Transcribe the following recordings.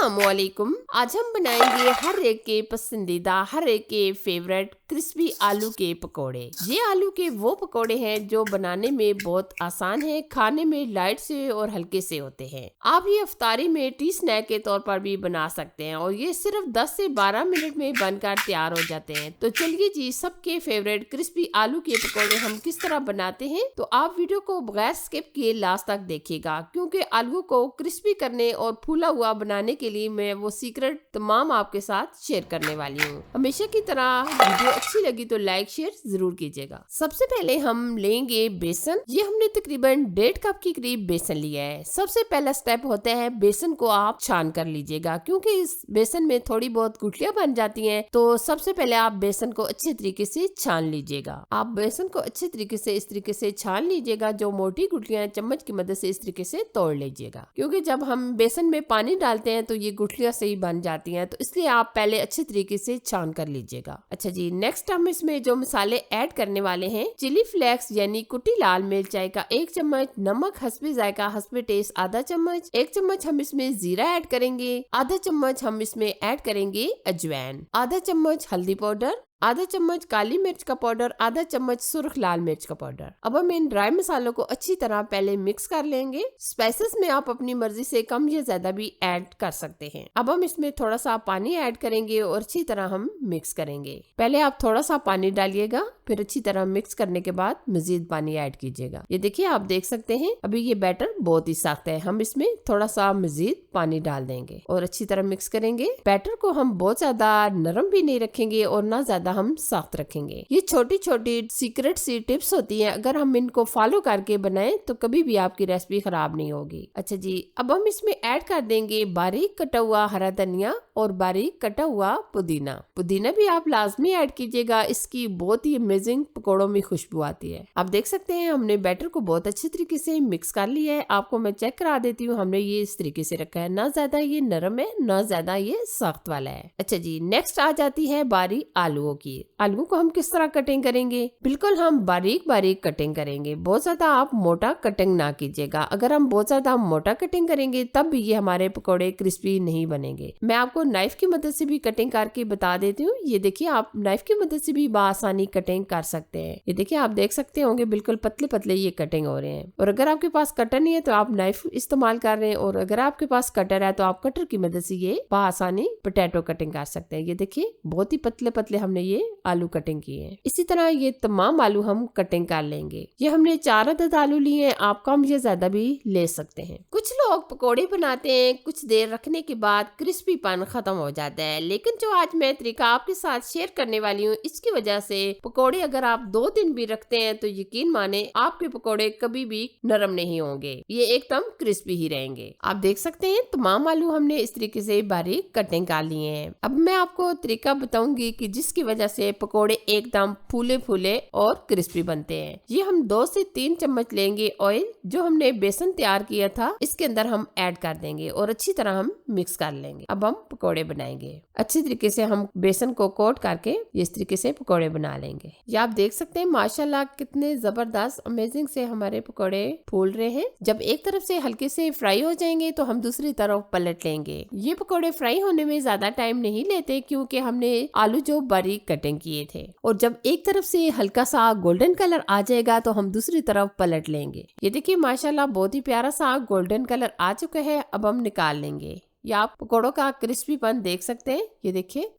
अस्सलामुअलैकुम। आज हम बनाएंगे हर एक के पसंदीदा, हर एक के फेवरेट क्रिस्पी आलू के पकोड़े। ये आलू के वो पकोड़े हैं जो बनाने में बहुत आसान है, खाने में लाइट से और हल्के से होते हैं। आप ये इफ्तारी में टी स्नैक के तौर पर भी बना सकते हैं और ये सिर्फ 10 से 12 मिनट में बनकर तैयार हो जाते हैं। तो चलिए जी, सबके फेवरेट क्रिस्पी आलू के पकोड़े हम किस तरह बनाते हैं, तो आप वीडियो को बगैर स्किप किए लास्ट तक देखिएगा, क्योंकि आलू को क्रिस्पी करने और फूला हुआ बनाने के लिए मैं वो सीक्रेट तमाम आपके साथ शेयर करने वाली हूँ। हमेशा की तरह वीडियो अच्छी लगी तो लाइक शेयर जरूर कीजिएगा। सबसे पहले हम लेंगे बेसन। ये हमने तकरीबन 1.5 कप के करीब बेसन लिया है। सबसे पहला स्टेप होता है बेसन को आप छान कर लीजिएगा, क्योंकि इस बेसन में थोड़ी बहुत गुठलियां बन जाती हैं। तो सबसे पहले आप बेसन को अच्छे तरीके से छान लीजिएगा। आप बेसन को अच्छे तरीके से इस तरीके से छान लीजिएगा। जो मोटी गुठलियां चम्मच की मदद से इस तरीके से तोड़ लीजिएगा, क्योंकि जब हम बेसन में पानी डालते हैं तो ये गुठलियां सही बन जाती हैं। तो इसलिए आप पहले अच्छे तरीके से छान कर लीजिएगा। अच्छा जी, नेक्स्ट हम इसमें जो मसाले ऐड करने वाले हैं, चिली फ्लेक्स यानी कुटी लाल मिर्च चाय का 1 चम्मच, नमक हस्बे जायका हस्बे टेस्ट आधा चम्मच, 1 चम्मच हम इसमें जीरा ऐड करेंगे, आधा चम्मच हम इसमें ऐड करेंगे अजवाइन, आधा चम्मच हल्दी पाउडर, आधा चम्मच काली मिर्च का पाउडर, आधा चम्मच सुर्ख लाल मिर्च का पाउडर। अब हम इन ड्राई मसालों को अच्छी तरह पहले मिक्स कर लेंगे। स्पाइसेस में आप अपनी मर्जी से कम या ज्यादा भी ऐड कर सकते हैं। अब हम इसमें थोड़ा सा पानी ऐड करेंगे और अच्छी तरह हम मिक्स करेंगे। पहले आप थोड़ा सा पानी डालिएगा, फिर अच्छी तरह मिक्स करने के बाद मजीद पानी ऐड कीजिएगा। ये देखिए, आप देख सकते हैं अभी ये बैटर बहुत ही सख्त है। हम इसमें थोड़ा सा मजीद पानी डाल देंगे और अच्छी तरह मिक्स करेंगे। बैटर को हम बहुत ज्यादा नरम भी नहीं रखेंगे और ना ज्यादा हम सख्त रखेंगे। ये छोटी छोटी सीक्रेट सी टिप्स होती हैं, अगर हम इनको फॉलो करके बनाएं तो कभी भी आपकी रेसिपी खराब नहीं होगी। अच्छा जी, अब हम इसमें ऐड कर देंगे बारीक कटा हुआ हरा धनिया और बारीक कटा हुआ पुदीना। पुदीना भी आप लाजमी ऐड कीजिएगा, इसकी बहुत ही अमेजिंग पकौड़ों में खुशबू आती है। आप देख सकते हैं हमने बैटर को बहुत अच्छे तरीके से मिक्स कर लिया है। आपको मैं चेक करा देती हूँ, हमने ये इस तरीके से रखा है, ना ज्यादा ये नरम है ना ज्यादा ये सख्त वाला है। अच्छा जी, नेक्स्ट आ जाती है बारी आलूओं की। आलू को हम किस तरह कटिंग करेंगे, बिल्कुल हम बारीक बारीक कटिंग करेंगे। बहुत ज्यादा आप मोटा कटिंग ना कीजिएगा। अगर हम बहुत ज्यादा मोटा कटिंग करेंगे तब भी ये हमारे पकोड़े क्रिस्पी नहीं बनेंगे। मैं आपको नाइफ की मदद से भी कटिंग करके बता देती हूँ। ये देखिए, आप नाइफ की मदद से भी बआसानी कटिंग कर सकते हैं। ये देखिए, आप देख सकते होंगे बिल्कुल पतले पतले ये कटिंग हो रहे हैं। और अगर आपके पास कटर नहीं है तो आप नाइफ इस्तेमाल कर रहे हैं, और अगर आपके पास कटर है तो आप कटर की मदद से ये बआसानी पोटैटो कटिंग कर सकते हैं। ये देखिए, बहुत ही पतले पतले हमने ये आलू कटिंग किए हैं। इसी तरह ये तमाम आलू हम कटिंग कर लेंगे। ये हमने 4 अदद आलू लिए हैं, आप कम या ज्यादा भी ले सकते हैं। कुछ लोग पकोड़े बनाते हैं, कुछ देर रखने के बाद क्रिस्पीपन खत्म हो जाता है, लेकिन जो आज मैं तरीका आपके साथ शेयर करने वाली हूँ, इसकी वजह से पकोड़े अगर आप 2 दिन भी रखते हैं तो यकीन माने आपके पकोड़े कभी भी नरम नहीं होंगे, ये एकदम क्रिस्पी ही रहेंगे। आप देख सकते हैं तमाम आलू हमने इस तरीके से बारीक कटिंग कर लिए हैं। अब मैं आपको तरीका बताऊंगी कि जिसकी वजह से पकोड़े एकदम फूले फूले और क्रिस्पी बनते हैं। ये हम 2 से 3 चम्मच लेंगे ऑयल, जो हमने बेसन तैयार किया था इसके अंदर हम ऐड कर देंगे और अच्छी तरह हम मिक्स कर लेंगे। अब हम पकोड़े बनाएंगे। अच्छी तरीके से हम बेसन को कोट करके इस तरीके से पकोड़े बना लेंगे। ये आप देख सकते हैं माशाल्लाह कितने जबरदस्त अमेजिंग से हमारे पकोड़े फूल रहे हैं। जब एक तरफ से हल्के से फ्राई हो जाएंगे तो हम दूसरी तरफ पलट लेंगे। ये पकोड़े फ्राई होने में ज्यादा टाइम नहीं लेते, क्योंकि हमने आलू जो बारीक कटिंग किए थे। और जब एक तरफ से हल्का सा गोल्डन कलर आ जाएगा तो हम दूसरी तरफ पलट लेंगे। ये देखिए माशाल्लाह बहुत ही प्यारा सा गोल्डन कलर आ चुका है। अब हम निकाल लेंगे। या आप पकोड़ों का क्रिस्पीपन देख सकते हैं। ये देखिए,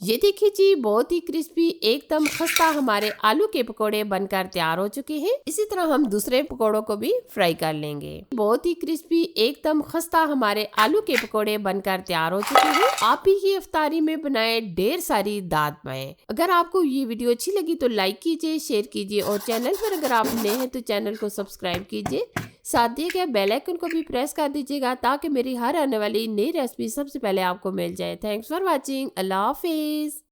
ये देखिए जी, बहुत ही क्रिस्पी एकदम खस्ता हमारे आलू के पकोड़े बनकर तैयार हो चुके हैं। इसी तरह हम दूसरे पकोड़ों को भी फ्राई कर लेंगे। बहुत ही क्रिस्पी एकदम खस्ता हमारे आलू के पकोड़े बनकर तैयार हो चुके हैं। आप भी ये इफ्तारी में बनाए, ढेर सारी दाद पाएं। अगर आपको ये वीडियो अच्छी लगी तो लाइक कीजिए, शेयर कीजिए, और चैनल पर अगर आप नए हैं तो चैनल को सब्सक्राइब कीजिए। साथ दिए गए बेल आइकन को भी प्रेस कर दीजिएगा, ताकि मेरी हर आने वाली नई रेसिपी सबसे पहले आपको मिल जाए। Thanks for watching. Allah Hafiz.